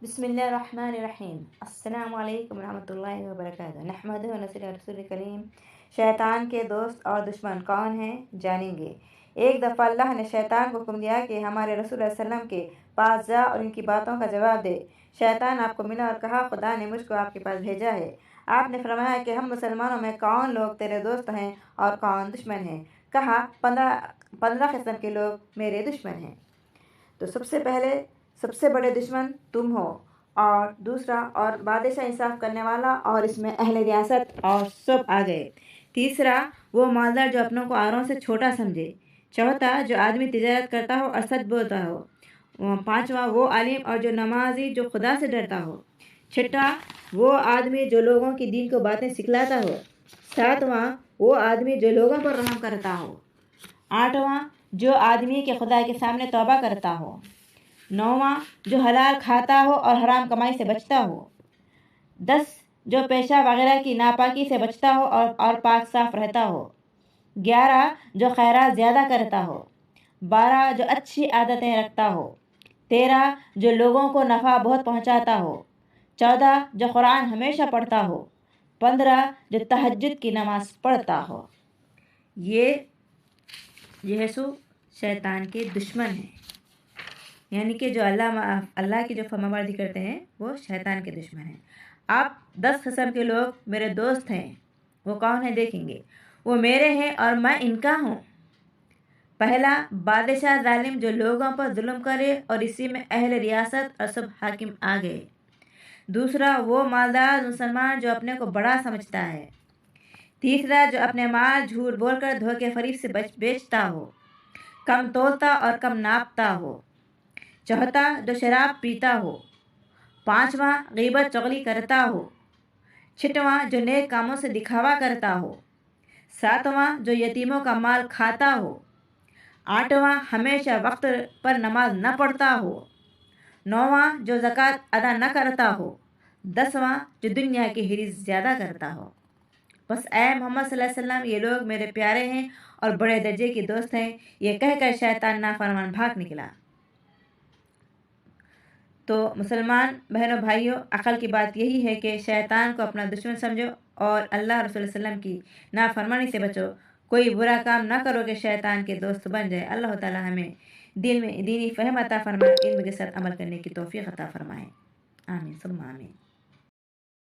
بسم الله الرحمن الرحیم۔ السلام علیکم ورحمۃ اللہ وبرکاتہ۔ نحمدہ و نصلی علی رسول کریم۔ شیطان کے دوست اور دشمن کون ہیں جانیں گے۔ ایک دفعہ اللہ نے شیطان کو حکم دیا کہ ہمارے رسول اللہ علیہ وسلم کے پاس جا اور ان کی باتوں کا جواب دے۔ شیطان آپ کو ملا اور کہا خدا نے مجھ کو آپ کے پاس بھیجا ہے۔ آپ نے فرمایا کہ ہم مسلمانوں میں کون لوگ تیرے دوست ہیں اور کون دشمن ہیں؟ کہا 15 قسم کے لوگ میرے دشمن ہیں۔ تو سب سے بڑے دشمن تم ہو، اور دوسرا اور بادشاہ انصاف کرنے والا، اور اس میں اہل ریاست اور سب آ گئے۔ تیسرا وہ مالدار جو اپنوں کو اوروں سے چھوٹا سمجھے۔ چوتھا جو آدمی تجارت کرتا ہو اور سچ بولتا ہو۔ پانچواں وہ عالم اور جو نمازی جو خدا سے ڈرتا ہو۔ چھٹا وہ آدمی جو لوگوں کی دین کو باتیں سکھلاتا ہو۔ ساتواں وہ آدمی جو لوگوں پر رحم کرتا ہو۔ آٹھواں جو آدمی کے خدا کے سامنے توبہ کرتا ہو۔ نواں جو حلال کھاتا ہو اور حرام کمائی سے بچتا ہو۔ 10 جو پیشہ وغیرہ کی ناپاکی سے بچتا ہو اور پاک صاف رہتا ہو۔ 11 جو خیرات زیادہ کرتا ہو۔ 12 جو اچھی عادتیں رکھتا ہو۔ 13 جو لوگوں کو نفع بہت پہنچاتا ہو۔ 14 جو قرآن ہمیشہ پڑھتا ہو۔ 15 جو تہجد کی نماز پڑھتا ہو۔ یہ شیطان کے دشمن ہیں، یعنی کہ جو اللہ کی جو فرمانبرداری کرتے ہیں وہ شیطان کے دشمن ہیں۔ آپ 10 قسم کے لوگ میرے دوست ہیں، وہ کون ہیں دیکھیں گے۔ وہ میرے ہیں اور میں ان کا ہوں۔ پہلا بادشاہ ظالم جو لوگوں پر ظلم کرے اور اسی میں اہل ریاست اور سب حاکم آ گئے۔ دوسرا وہ مالدار مسلمان جو اپنے کو بڑا سمجھتا ہے۔ تیسرا جو اپنے مال جھوٹ بول کر دھوکے فریب سے بیچتا ہو، کم تولتا اور کم ناپتا ہو۔ چوتھا جو شراب پیتا ہو۔ پانچواں غیبت چغلی کرتا ہو۔ چھٹواں جو نیک کاموں سے دکھاوا کرتا ہو۔ ساتواں جو یتیموں کا مال کھاتا ہو۔ آٹھواں ہمیشہ وقت پر نماز نہ پڑھتا ہو۔ نواں جو زکوٰۃ ادا نہ کرتا ہو۔ 10واں جو دنیا کی حرص زیادہ کرتا ہو۔ بس اے محمد صلی اللہ علیہ وسلم یہ لوگ میرے پیارے ہیں اور بڑے درجے کے دوست ہیں، یہ کہہ کر شیطان نافرمان بھاگ نکلا۔ تو مسلمان بہنوں بھائیوں، عقل کی بات یہی ہے کہ شیطان کو اپنا دشمن سمجھو اور اللہ رسول اللہ علیہ وسلم کی نافرمانی سے بچو۔ کوئی برا کام نہ کرو کہ شیطان کے دوست بن جائے۔ اللہ تعالی ہمیں دین میں دینی فہم عطا فرمائے، علم کے ساتھ عمل کرنے کی توفیق عطا فرمائے۔ آمین ثم آمین۔